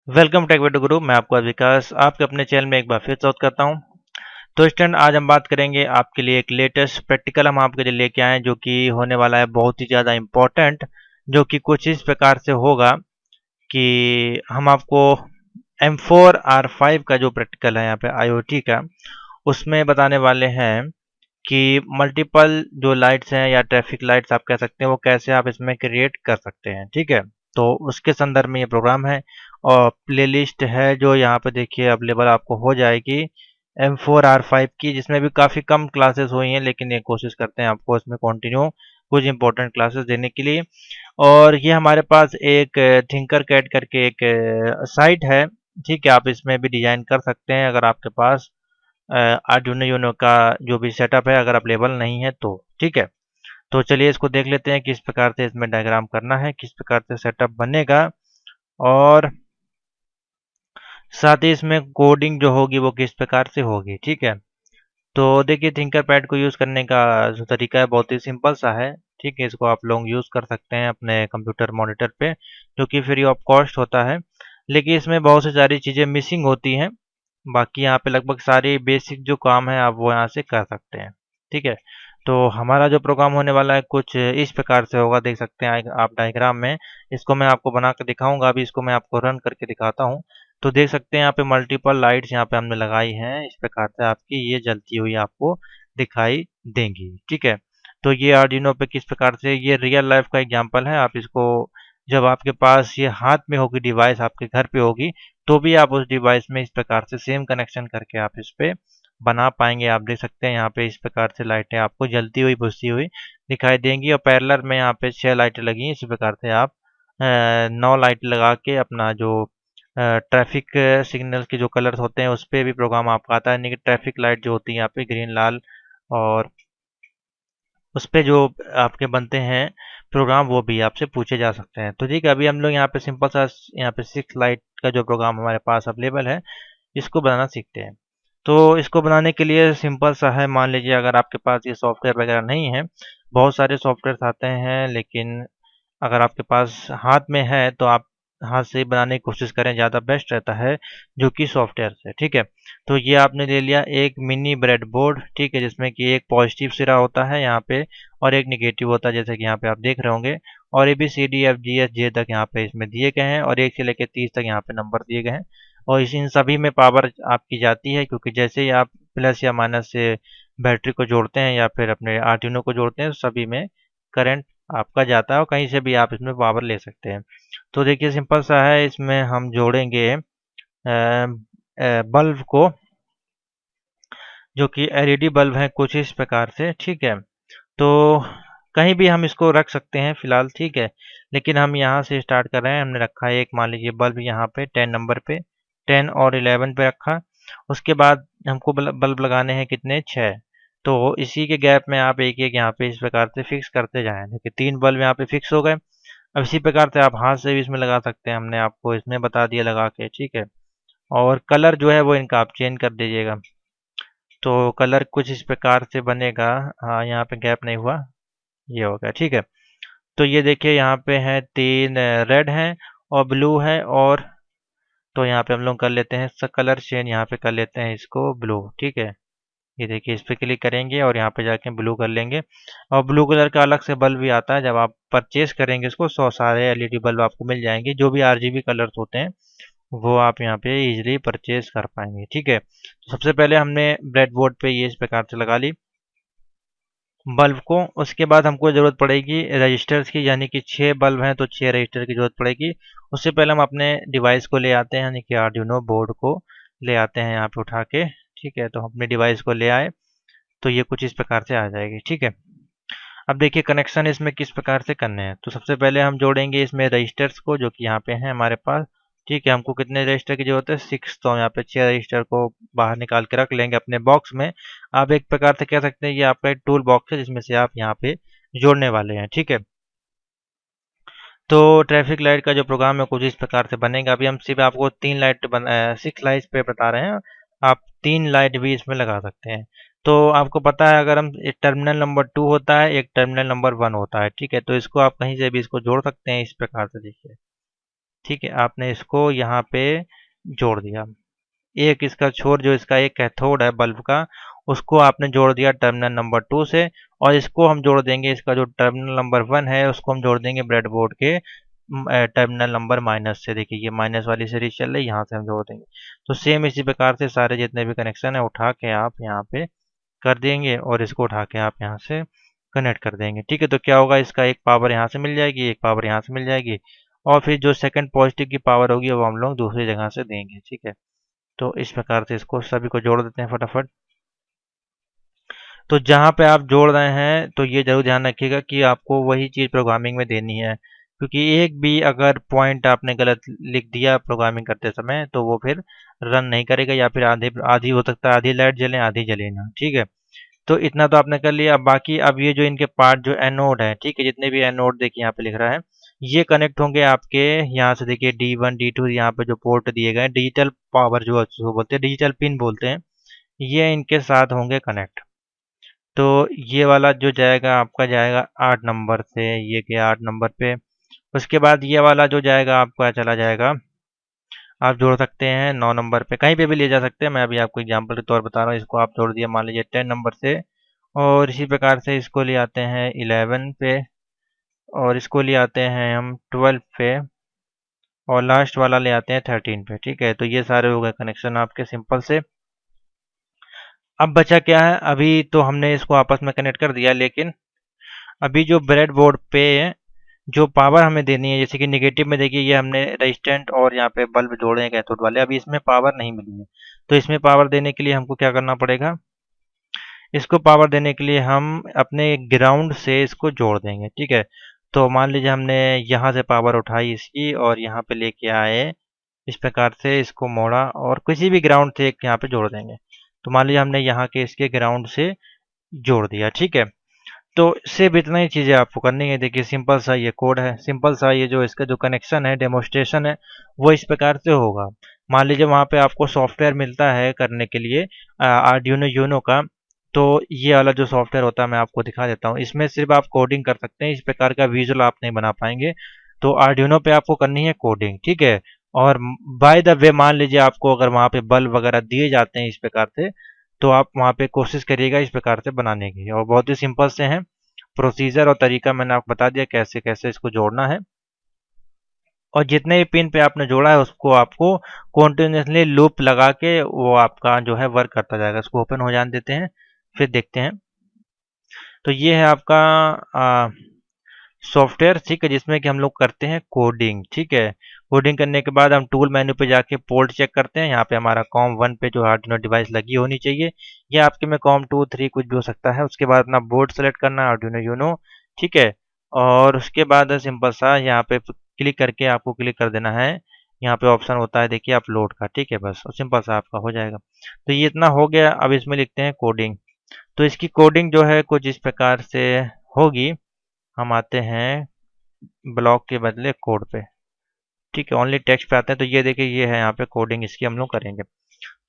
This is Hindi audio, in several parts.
वेलकम टेक विद गुरु। मैं आपका विकास आपके अपने चैनल में एक बार फिर स्वागत करता हूं। तो स्टूडेंट, आज हम बात करेंगे आपके लिए एक लेटेस्ट प्रैक्टिकल हम आपके लिए लेके आए हैं जो कि होने वाला है बहुत ही ज़्यादा इम्पोर्टेंट। जो कि कुछ इस प्रकार से होगा कि हम आपको M4R5 का जो प्रैक्टिकल है यहाँ पे IoT का, उसमें बताने वाले हैं कि मल्टीपल जो लाइट्स हैं या ट्रैफिक लाइट्स आप कह सकते हैं, वो कैसे आप इसमें क्रिएट कर सकते हैं। ठीक है, तो उसके संदर्भ में ये प्रोग्राम है और प्लेलिस्ट है जो यहाँ पे देखिए अवेलेबल आपको हो जाएगी M4R5 की, जिसमें भी काफ़ी कम क्लासेस हुई हैं, लेकिन ये कोशिश करते हैं आपको इसमें कंटिन्यू कुछ इंपॉर्टेंट क्लासेस देने के लिए। और ये हमारे पास एक थिंकर कैड करके एक साइट है। ठीक है, आप इसमें भी डिजाइन कर सकते हैं अगर आपके पास आर्डुइनो यूनो का जो भी सेटअप है अगर अवेलेबल नहीं है तो। ठीक है, तो चलिए इसको देख लेते हैं किस प्रकार से इसमें डायग्राम करना है, किस प्रकार से सेटअप बनेगा और साथ ही इसमें कोडिंग जो होगी वो किस प्रकार से होगी। ठीक है, तो देखिए थिंकरपैड को यूज़ करने का जो तरीका है बहुत ही सिंपल सा है। ठीक है, इसको आप लोग यूज़ कर सकते हैं अपने कंप्यूटर मॉनिटर पे, जो कि फ्री ऑफ कॉस्ट होता है। लेकिन इसमें बहुत सी सारी चीज़ें मिसिंग होती हैं। बाकी यहाँ पे लगभग सारे बेसिक जो काम है आप वो यहाँ से कर सकते हैं। ठीक है, तो हमारा जो प्रोग्राम होने वाला है कुछ इस प्रकार से होगा, देख सकते हैं आप डायग्राम में। इसको मैं आपको बना कर दिखाऊंगा, अभी इसको मैं आपको रन करके दिखाता हूँ। तो देख सकते हैं यहाँ पे मल्टीपल लाइट्स यहाँ पे हमने लगाई हैं, इस प्रकार से आपकी ये जलती हुई आपको दिखाई देंगी। ठीक है, तो ये आर्डिनो पे किस प्रकार से, ये रियल लाइफ का एग्जांपल है। आप इसको जब आपके पास ये हाथ में होगी डिवाइस, आपके घर पे होगी, तो भी आप उस डिवाइस में इस प्रकार से सेम कनेक्शन करके आप इस पे बना पाएंगे। आप देख सकते हैं यहाँ पे इस प्रकार से लाइटें आपको जलती हुई बुझती हुई दिखाई देंगी और पैरेलल में यहाँ पे 6 लाइटें लगी हैं। इसी प्रकार से आप 9 लाइट लगा के अपना जो ट्रैफिक सिग्नल के जो कलर्स होते हैं उस पर भी प्रोग्राम आपका आता है। यानी कि ट्रैफिक लाइट जो होती है यहाँ पे ग्रीन लाल, और उस पे जो आपके बनते हैं प्रोग्राम वो भी आपसे पूछे जा सकते हैं। तो ठीक है, अभी हम लोग यहाँ पे सिंपल सा यहाँ पे 6 लाइट का जो प्रोग्राम हमारे पास अवेलेबल है इसको बनाना सीखते हैं। तो इसको बनाने के लिए सिंपल सा है, मान लीजिए अगर आपके पास ये सॉफ्टवेयर वगैरह नहीं है, बहुत सारे सॉफ्टवेयर आते हैं, लेकिन अगर आपके पास हाथ में है तो आप हाथ से ही बनाने की कोशिश करें, ज़्यादा बेस्ट रहता है जो कि सॉफ्टवेयर से। ठीक है, तो ये आपने ले लिया एक मिनी ब्रेड बोर्ड। ठीक है, जिसमें कि एक पॉजिटिव सिरा होता है यहाँ पे और एक निगेटिव होता है, जैसे कि यहाँ पे आप देख रहे होंगे। और ABCDFGHJ तक यहाँ पे इसमें दिए गए हैं और 1 से लेकर 30 तक यहाँ पे नंबर दिए गए हैं। और इन सभी में पावर आपकी जाती है, क्योंकि जैसे ही आप प्लस या माइनस से बैटरी को जोड़ते हैं या फिर अपने आर्डिनो को जोड़ते हैं, तो सभी में करंट आपका जाता है और कहीं से भी आप इसमें पावर ले सकते हैं। तो देखिए सिंपल सा है, इसमें हम जोड़ेंगे बल्ब को, जो कि LED बल्ब है कुछ इस प्रकार से। ठीक है, तो कहीं भी हम इसको रख सकते हैं फिलहाल। ठीक है, लेकिन हम यहाँ से स्टार्ट कर रहे हैं। हमने रखा है एक, मान लीजिए बल्ब यहाँ पे 10 नंबर पे, 10 और 11 पे रखा। उसके बाद हमको बल्ब लगाने हैं कितने, 6। तो इसी के गैप में आप एक एक यहाँ पे इस प्रकार से फिक्स करते जाएं। देखिए 3 बल्ब यहाँ पे फिक्स हो गए। अब इसी प्रकार से आप हाथ से भी इसमें लगा सकते हैं, हमने आपको इसमें बता दिया लगा के। ठीक है, और कलर जो है वो इनका आप चेंज कर दीजिएगा। तो कलर कुछ इस प्रकार से बनेगा। हाँ, यहाँ पे गैप नहीं हुआ, ये हो गया। ठीक है, तो ये देखिए यहाँ पे है 3 रेड हैं और ब्लू है, और तो यहाँ पे हम लोग कर लेते हैं कलर चेंज, यहाँ पे कर लेते हैं इसको ब्लू। ठीक है, ये देखिए इस पे क्लिक करेंगे और यहाँ पे जाके ब्लू कर लेंगे। और ब्लू कलर का अलग से बल्ब भी आता है, जब आप परचेज करेंगे इसको 100 सारे LED बल्ब आपको मिल जाएंगे, जो भी RGB कलर्स होते हैं वो आप यहाँ पे इजीली परचेज कर पाएंगे। ठीक है, तो सबसे पहले हमने ब्रेड बोर्ड पे ये इस प्रकार से लगा ली बल्ब को। उसके बाद हमको ज़रूरत पड़ेगी रजिस्टर्स की, यानी कि 6 बल्ब हैं तो 6 रजिस्टर की ज़रूरत पड़ेगी। उससे पहले हम अपने डिवाइस को ले आते हैं, यानी कि आर्डिनो बोर्ड को ले आते हैं यहाँ पे उठा के। ठीक है, तो हम अपने डिवाइस को ले आए तो ये कुछ इस प्रकार से आ जाएगी। ठीक है, अब देखिए कनेक्शन इसमें किस प्रकार से करने हैं। तो सबसे पहले हम जोड़ेंगे इसमें रजिस्टर्स को, जो कि यहाँ पे हैं हमारे पास। ठीक है, हमको कितने रजिस्टर की जरूरत है, 6। तो यहाँ पे 6 रजिस्टर को बाहर निकाल के रख लेंगे अपने बॉक्स में। आप एक प्रकार से कह सकते हैं ये आपका एक टूल बॉक्स है, जिसमें से आप यहाँ पे जोड़ने वाले हैं। ठीक है, तो ट्रैफिक लाइट का जो प्रोग्राम है कुछ इस प्रकार से बनेगा। अभी हम सिर्फ आपको 6 लाइट्स पे बता रहे हैं, आप 3 लाइट भी इसमें लगा सकते हैं। तो आपको पता है अगर हम एक टर्मिनल नंबर 2 होता है, एक टर्मिनल नंबर 1 होता है। ठीक है, तो इसको आप कहीं से भी इसको जोड़ सकते हैं इस प्रकार से। देखिए ठीक है, आपने इसको यहाँ पे जोड़ दिया। एक इसका छोर जो इसका एक कैथोड है बल्ब का, उसको आपने जोड़ दिया टर्मिनल नंबर 2 से, और इसको हम जोड़ देंगे, इसका जो टर्मिनल नंबर 1 है उसको हम जोड़ देंगे ब्रेडबोर्ड के टर्मिनल नंबर माइनस से। देखिए ये माइनस वाली सीरीज चल रही है, यहाँ से हम जोड़ देंगे। तो सेम इसी प्रकार से सारे जितने भी कनेक्शन है उठा के आप यहाँ पे कर देंगे और इसको उठा के आप यहाँ से कनेक्ट कर देंगे। ठीक है, तो क्या होगा, इसका एक पावर यहाँ से मिल जाएगी, एक पावर यहाँ से मिल जाएगी, और फिर जो सेकंड पॉजिटिव की पावर होगी वो हम लोग दूसरी जगह से देंगे। ठीक है, तो इस प्रकार से इसको सभी को जोड़ देते हैं फटाफट। तो जहाँ पे आप जोड़ रहे हैं तो ये जरूर ध्यान रखिएगा कि आपको वही चीज़ प्रोग्रामिंग में देनी है, क्योंकि एक भी अगर पॉइंट आपने गलत लिख दिया प्रोग्रामिंग करते समय तो वो फिर रन नहीं करेगा, या फिर आधी आधी हो सकता है आधी लाइट जले आधी जले ना। ठीक है, तो इतना तो आपने कर लिया। अब बाकी अब ये जो इनके पार्ट जो एनोड है, ठीक है, जितने भी एनोड देखिए यहाँ पे लिख रहा है, ये कनेक्ट होंगे आपके यहाँ से। देखिए D1 D2 यहाँ पे जो पोर्ट दिए गए डिजिटल पावर जो बोलते हैं, डिजिटल पिन बोलते हैं, ये इनके साथ होंगे कनेक्ट। तो ये वाला जो जाएगा आपका जाएगा 8 नंबर से, ये गया 8 नंबर पे। उसके बाद ये वाला जो जाएगा आपका चला जाएगा, आप जोड़ सकते हैं 9 नंबर पे, कहीं पे भी ले जा सकते हैं। मैं अभी आपको एग्जांपल के तौर बता रहा हूँ। इसको आप जोड़ दिया मान लीजिए 10 नंबर से, और इसी प्रकार से इसको ले आते हैं 11 पे, और इसको ले आते हैं हम 12 पे, और लास्ट वाला ले आते हैं 13 पे। ठीक है, तो ये सारे हो गए कनेक्शन आपके सिंपल से। अब बचा क्या है, अभी तो हमने इसको आपस में कनेक्ट कर दिया, लेकिन अभी जो ब्रेड बोर्ड पे जो पावर हमें देनी है, जैसे कि नेगेटिव में देखिए ये हमने रेजिस्टेंट और यहाँ पे बल्ब जोड़े हैं कैथोड वाले, अभी इसमें पावर नहीं मिली है। तो इसमें पावर देने के लिए हमको क्या करना पड़ेगा, इसको पावर देने के लिए हम अपने ग्राउंड से इसको जोड़ देंगे। ठीक है, तो मान लीजिए हमने यहाँ से पावर उठाई इसकी और यहाँ पे लेके आए, इस प्रकार से इसको मोड़ा और किसी भी ग्राउंड से एक यहाँ पे जोड़ देंगे। तो मान लीजिए हमने यहाँ के इसके ग्राउंड से जोड़ दिया। ठीक है, तो सिर्फ इतना ही चीज़ें आपको करनी है। देखिए सिंपल सा ये कोड है, सिंपल सा ये जो इसका जो कनेक्शन है डेमोस्ट्रेशन है वो इस प्रकार से होगा। मान लीजिए वहाँ पे आपको सॉफ्टवेयर मिलता है करने के लिए आर्डिनो यूनो का, तो ये वाला जो सॉफ्टवेयर होता है मैं आपको दिखा देता हूँ। इसमें सिर्फ आप कोडिंग कर सकते हैं, इस प्रकार का विजुअल आप नहीं बना पाएंगे। तो आर्डिनो पे आपको करनी है कोडिंग। ठीक है, और बाय द वे मान लीजिए आपको अगर वहाँ पे बल्ब वगैरह दिए जाते हैं इस प्रकार से, तो आप वहाँ पे कोशिश करिएगा इस प्रकार से बनाने की, और बहुत ही सिंपल से हैं। प्रोसीजर और तरीका मैंने आपको बता दिया कैसे कैसे इसको जोड़ना है, और जितने भी पिन पे आपने जोड़ा है उसको आपको कॉन्टिन्यूसली लूप लगा के वो आपका जो है वर्क करता जाएगा। इसको ओपन हो जाने देते हैं, फिर देखते हैं। तो ये है आपका सॉफ्टवेयर, ठीक है, जिसमें कि हम लोग करते हैं कोडिंग। ठीक है, कोडिंग करने के बाद हम टूल मेन्यू पे जाके पोर्ट चेक करते हैं। यहाँ पे हमारा कॉम 1 पे जो आर्डिनो डिवाइस लगी होनी चाहिए, या आपके में कॉम 2 3 कुछ भी हो सकता है। उसके बाद अपना बोर्ड सेलेक्ट करना है आर्डिनो यूनो। ठीक है, और उसके बाद सिंपल सा यहाँ पे क्लिक करके आपको क्लिक कर देना है, यहाँ पे ऑप्शन होता है देखिए अपलोड का। ठीक है, बस सिंपल सा आपका हो जाएगा। तो ये इतना हो गया। अब इसमें लिखते हैं कोडिंग। तो इसकी कोडिंग जो है कुछ इस प्रकार से होगी। हम आते हैं ब्लॉक के बदले कोड पे। ठीक है, ओनली टेक्स्ट पे आते हैं। तो ये देखिए ये है यहाँ पे कोडिंग, इसकी हम लोग करेंगे।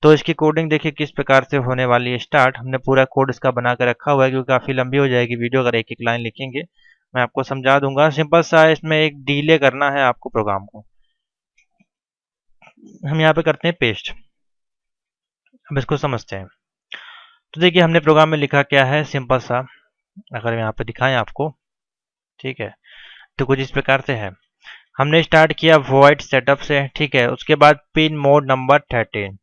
तो इसकी कोडिंग देखिए किस प्रकार से होने वाली है स्टार्ट। हमने पूरा कोड इसका बना कर रखा हुआ है, क्योंकि काफ़ी लंबी हो जाएगी वीडियो अगर एक एक लाइन लिखेंगे। मैं आपको समझा दूंगा। सिंपल सा इसमें एक डिले करना है आपको प्रोग्राम को। हम यहाँ पे करते हैं पेस्ट। अब इसको समझते हैं। तो देखिए हमने प्रोग्राम में लिखा क्या है, सिंपल सा अगर यहाँ पे दिखाएं आपको। ठीक है, तो कुछ इस प्रकार से है। हमने स्टार्ट किया वॉइड सेटअप से। ठीक है, उसके बाद पिन मोड नंबर 13।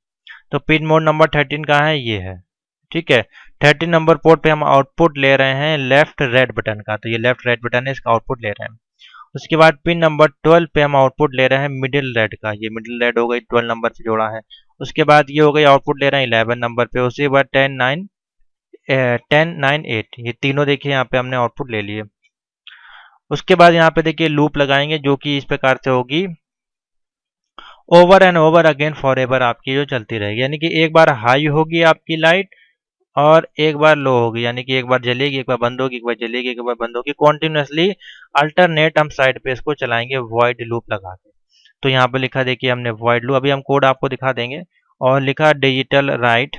तो पिन मोड नंबर 13 कहाँ है, ये है। ठीक है, 13 नंबर पोर्ट पे हम आउटपुट ले रहे हैं लेफ्ट रेड बटन का। तो ये लेफ्ट रेड बटन है, इसका आउटपुट ले रहे हैं। उसके बाद पिन नंबर 12 पे हम आउटपुट ले रहे हैं मिडिल रेड का। ये मिडिल रेड हो गई, 12 नंबर से जोड़ा है। उसके बाद ये हो गई आउटपुट ले रहे हैं 11 नंबर पे। उसके बाद 10 9 8, ये तीनों देखिए यहाँ पे हमने आउटपुट ले लिए। उसके बाद यहाँ पे देखिए लूप लगाएंगे जो कि इस प्रकार से होगी, over and over again for ever आपकी जो चलती रहेगी। यानी कि एक बार हाई होगी आपकी लाइट और एक बार लो होगी, यानी कि एक बार जलेगी एक बार बंद होगी, एक बार जलेगी एक बार बंद होगी। कॉन्टिन्यूसली अल्टरनेट हम साइड पे इसको चलाएंगे वॉइड लूप लगा के। तो यहाँ पे लिखा देखिए हमने वॉइड लूप, अभी हम कोड आपको दिखा देंगे। और लिखा डिजिटल राइट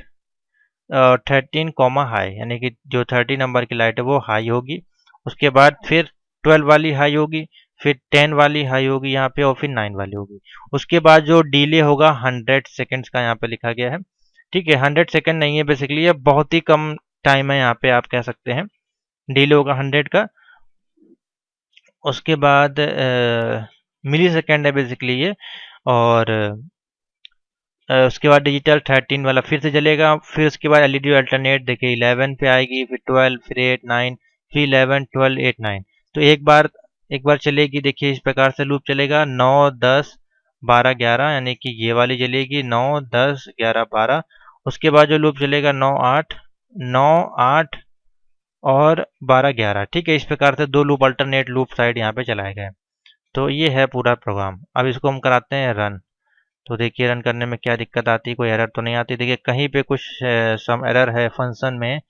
13 कॉमा हाई, यानी कि जो 30 नंबर की लाइट है वो हाई होगी। उसके बाद फिर 12 वाली हाई होगी, फिर 10 वाली हाई होगी यहाँ पे और फिर 9 वाली होगी। उसके बाद जो डिले होगा 100 सेकेंड्स का यहाँ पे लिखा गया है। ठीक है, 100 सेकेंड नहीं है बेसिकली, ये बहुत ही कम टाइम है यहाँ पे, आप कह सकते हैं डिले होगा 100 का। उसके बाद मिली सेकेंड है बेसिकली ये। और उसके बाद डिजिटल 13 वाला फिर से चलेगा। फिर उसके बाद एलईडी अल्टरनेट देखिए 11 पे आएगी, फिर 12, फिर 8, 9, फिर 11, 12, 8, 9। तो एक बार चलेगी, देखिए इस प्रकार से लूप चलेगा 9, 10, 12, 11, यानी कि ये वाली चलेगी 9, 10, 11, 12। उसके बाद जो लूप चलेगा 9, 8, 9, 8 और 12, 11। ठीक है, इस प्रकार से दो लूप अल्टरनेट लूप साइड यहाँ पे चलाए गए। तो ये है पूरा प्रोग्राम। अब इसको हम कराते हैं रन। तो देखिए रन करने में क्या दिक्कत आती है, कोई एरर तो नहीं आती। देखिए कहीं पे कुछ सम एरर है फंक्शन में,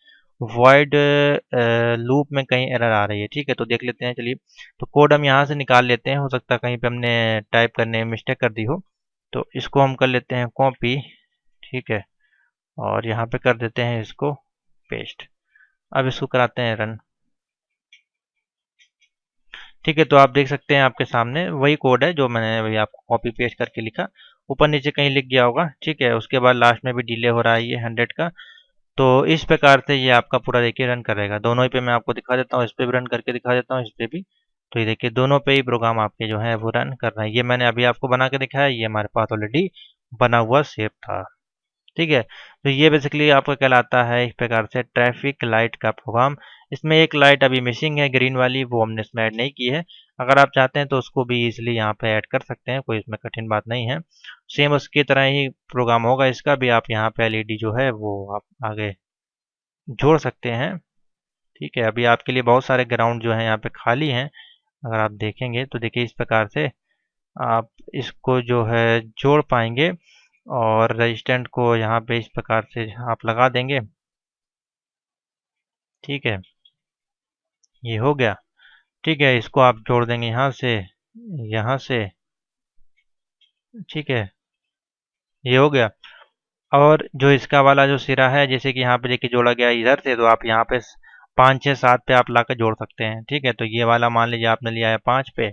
वॉइड लूप में कहीं एरर आ रही है। ठीक है, तो देख लेते हैं चलिए। तो कोड हम यहाँ से निकाल लेते हैं, हो सकता है कहीं पे हमने टाइप करने में मिस्टेक कर दी हो। तो इसको हम कर लेते हैं कॉपी। ठीक है, और यहाँ पे कर देते हैं इसको पेस्ट। अब इसको कराते हैं रन। ठीक है, तो आप देख सकते हैं आपके सामने वही कोड है जो मैंने अभी आपको कॉपी पेस्ट करके लिखा, ऊपर नीचे कहीं लिख गया होगा। ठीक है, उसके बाद लास्ट में भी डिले हो रहा है ये 100 का। तो इस प्रकार से ये आपका पूरा देखिए रन करेगा। दोनों ही पे मैं आपको दिखा देता हूँ, इस पे भी रन करके दिखा देता हूँ, इस पे भी। तो ये देखिए दोनों पे ही प्रोग्राम आपके जो है वो रन कर रहे हैं। ये मैंने अभी आपको बना के दिखाया, ये हमारे पास ऑलरेडी बना हुआ सेव था। ठीक है, तो ये बेसिकली आपका कहलाता है इस प्रकार से ट्रैफिक लाइट का प्रोग्राम। इसमें एक लाइट अभी मिसिंग है, ग्रीन वाली, वो हमने इसमें ऐड नहीं की है। अगर आप चाहते हैं तो उसको भी इजीली यहाँ पे ऐड कर सकते हैं, कोई इसमें कठिन बात नहीं है। सेम उसकी तरह ही प्रोग्राम होगा इसका भी, आप यहाँ पे एलईडी जो है वो आप आगे जोड़ सकते हैं। ठीक है, अभी आपके लिए बहुत सारे ग्राउंड जो है यहाँ पे खाली हैं। अगर आप देखेंगे तो देखिए इस प्रकार से आप इसको जो है जोड़ पाएंगे। और रेजिस्टेंट को यहाँ पे इस प्रकार से आप लगा देंगे। ठीक है, ये हो गया। ठीक है, इसको आप जोड़ देंगे यहाँ से, यहाँ से। ठीक है, ये हो गया। और जो इसका वाला जो सिरा है, जैसे कि यहाँ पे देखिए जोड़ा गया इधर से, तो आप यहाँ पे 5, 6, 7 पे आप लाकर जोड़ सकते हैं। ठीक है, तो ये वाला मान लीजिए आपने लिया है 5 पे,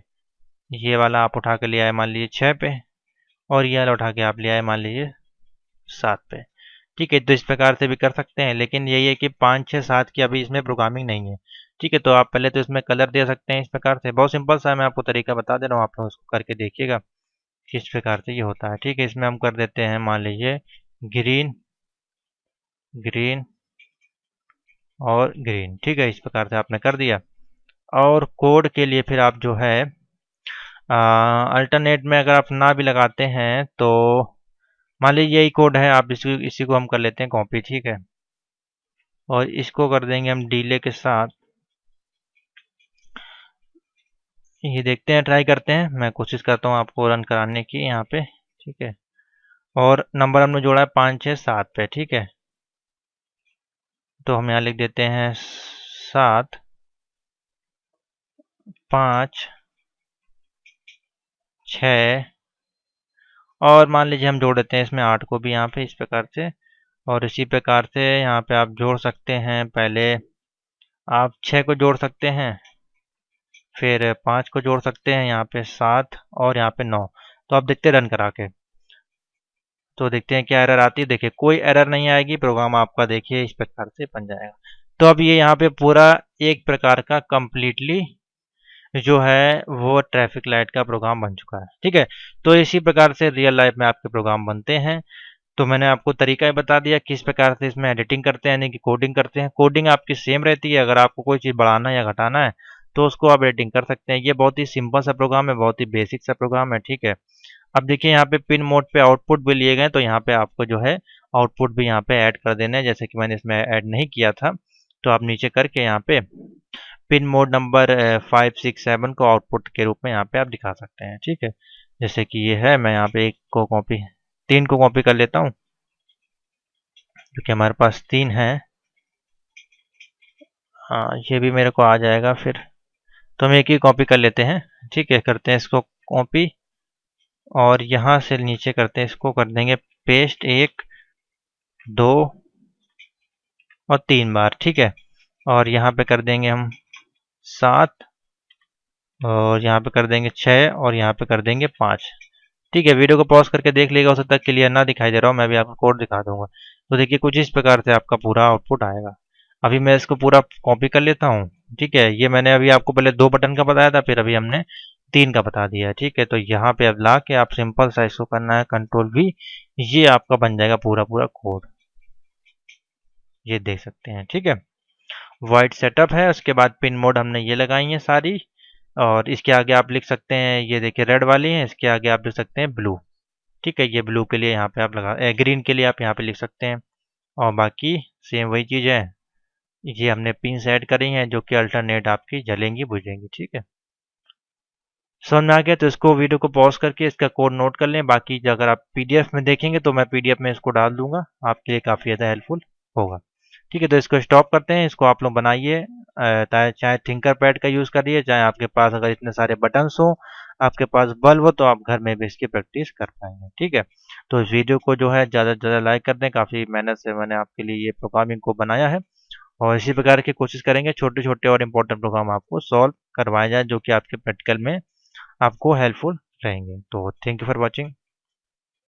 ये वाला आप उठा के ले आए मान लीजिए 6 पे, और ये वाला उठा के आप ले आए मान लीजिए 7 पे। ठीक है, तो इस प्रकार से भी कर सकते हैं, लेकिन यही है कि 5, 6, 7 की अभी इसमें प्रोग्रामिंग नहीं है। ठीक है, तो आप पहले तो इसमें कलर दे सकते हैं इस प्रकार से, बहुत सिंपल सा है, मैं आपको तरीका बता दे रहा हूँ, आप लोग उसको करके देखिएगा किस प्रकार से ये होता है। ठीक है, इसमें हम कर देते हैं मान लीजिए ग्रीन, ग्रीन और ग्रीन। ठीक है, इस प्रकार से आपने कर दिया। और कोड के लिए फिर आप जो है अल्टरनेट में अगर आप ना भी लगाते हैं तो मान लीजिए यही कोड है, आप इसी को हम कर लेते हैं कॉपी। ठीक है, और इसको कर देंगे हम डिले के साथ। ये देखते हैं, ट्राई करते हैं, मैं कोशिश करता हूँ आपको रन कराने की यहाँ पे। ठीक है, और नंबर हमने जोड़ा है 5, 6, 7 पे। ठीक है, तो हम यहाँ लिख देते हैं 7, 5, 6, और मान लीजिए हम जोड़ देते हैं इसमें 8 को भी यहाँ पे इस प्रकार से। और इसी प्रकार से यहाँ पे आप जोड़ सकते हैं, पहले आप 6 को जोड़ सकते हैं, फिर 5 को जोड़ सकते हैं, यहाँ पे 7 और यहाँ पे 9। तो आप देखते हैं रन करा के, तो देखते हैं क्या एरर आती है। देखिए कोई एरर नहीं आएगी, प्रोग्राम आपका देखिए इस प्रकार से बन जाएगा। तो अब ये यहाँ पे पूरा एक प्रकार का कंप्लीटली जो है वो ट्रैफिक लाइट का प्रोग्राम बन चुका है। ठीक है, तो इसी प्रकार से रियल लाइफ में आपके प्रोग्राम बनते हैं। तो मैंने आपको तरीका ही बता दिया किस प्रकार से इसमें एडिटिंग करते हैं, यानी कि कोडिंग करते हैं। कोडिंग आपकी सेम रहती है, अगर आपको कोई चीज़ बढ़ाना या घटाना है तो उसको आप एडिटिंग कर सकते हैं। ये बहुत ही सिंपल सा प्रोग्राम है, बहुत ही बेसिक सा प्रोग्राम है। ठीक है, अब देखिए यहाँ पे पिन मोड पे आउटपुट भी लिए गए, तो यहाँ पे आपको जो है आउटपुट भी यहाँ पे ऐड कर देना है, जैसे कि मैंने इसमें ऐड नहीं किया था। तो आप नीचे करके यहाँ पे पिन मोड नंबर 5, 6, 7 को आउटपुट के रूप में यहाँ पे आप दिखा सकते हैं। ठीक है, जैसे कि ये है, मैं यहाँ पे एक को कॉपी 3 को कॉपी कर लेता हूँ, क्योंकि हमारे पास 3 है। हाँ, ये भी मेरे को आ जाएगा फिर, तो हम एक ही कॉपी कर लेते हैं। ठीक है, करते हैं इसको कॉपी, और यहाँ से नीचे करते हैं, इसको कर देंगे पेस्ट 1, 2 और 3 बार। ठीक है, और यहाँ पे कर देंगे हम 7 और यहाँ पे कर देंगे 6 और यहाँ पे कर देंगे 5। ठीक है, वीडियो को पॉज करके देख लीजिएगा, हो सकता है क्लियर ना दिखाई दे रहा हो, मैं भी आपको कोड दिखा दूंगा। तो देखिए कुछ इस प्रकार से आपका पूरा आउटपुट आएगा। अभी मैं इसको पूरा कॉपी कर लेता हूँ। ठीक है, ये मैंने अभी आपको पहले 2 बटन का बताया था, फिर अभी हमने 3 का बता दिया है। ठीक है, तो यहाँ पे अब ला के आप सिंपल सा इसको करना है Ctrl+V, ये आपका बन जाएगा पूरा पूरा कोड, ये देख सकते हैं। ठीक है, वाइट सेटअप है, उसके बाद पिन मोड हमने ये लगाई है सारी, और इसके आगे आप लिख सकते हैं, ये देखिए रेड वाली है, इसके आगे आप लिख सकते हैं ब्लू। ठीक है, ये ब्लू के लिए यहाँ पे आप ग्रीन के लिए आप यहाँ पे लिख सकते हैं। और बाकी सेम वही चीज़ है, ये हमने पिन ऐड करी हैं जो कि अल्टरनेट आपकी जलेंगी बुझेंगी। ठीक है, समझ में आ गया? तो इसको वीडियो को पॉज करके इसका कोड नोट कर लें। बाकी अगर आप पीडीएफ में देखेंगे तो मैं पीडीएफ में इसको डाल दूंगा, आपके लिए काफ़ी ज़्यादा हेल्पफुल होगा। ठीक है, तो इसको स्टॉप करते हैं, इसको आप लोग बनाइए। चाहे थिंकर पैड का यूज़ करिए, चाहे आपके पास अगर इतने सारे बटन्स हो, आपके पास बल्ब हो, तो आप घर में भी इसकी प्रैक्टिस कर पाएंगे। ठीक है, तो इस वीडियो को जो है ज़्यादा से ज़्यादा लाइक कर दें, काफ़ी मेहनत से मैंने आपके लिए ये प्रोग्रामिंग को बनाया है, और इसी प्रकार की कोशिश करेंगे छोटे छोटे और इम्पोर्टेंट प्रोग्राम आपको सॉल्व करवाए जाए जो कि आपके प्रैक्टिकल में आपको हेल्पफुल रहेंगे। तो थैंक यू फॉर वॉचिंग।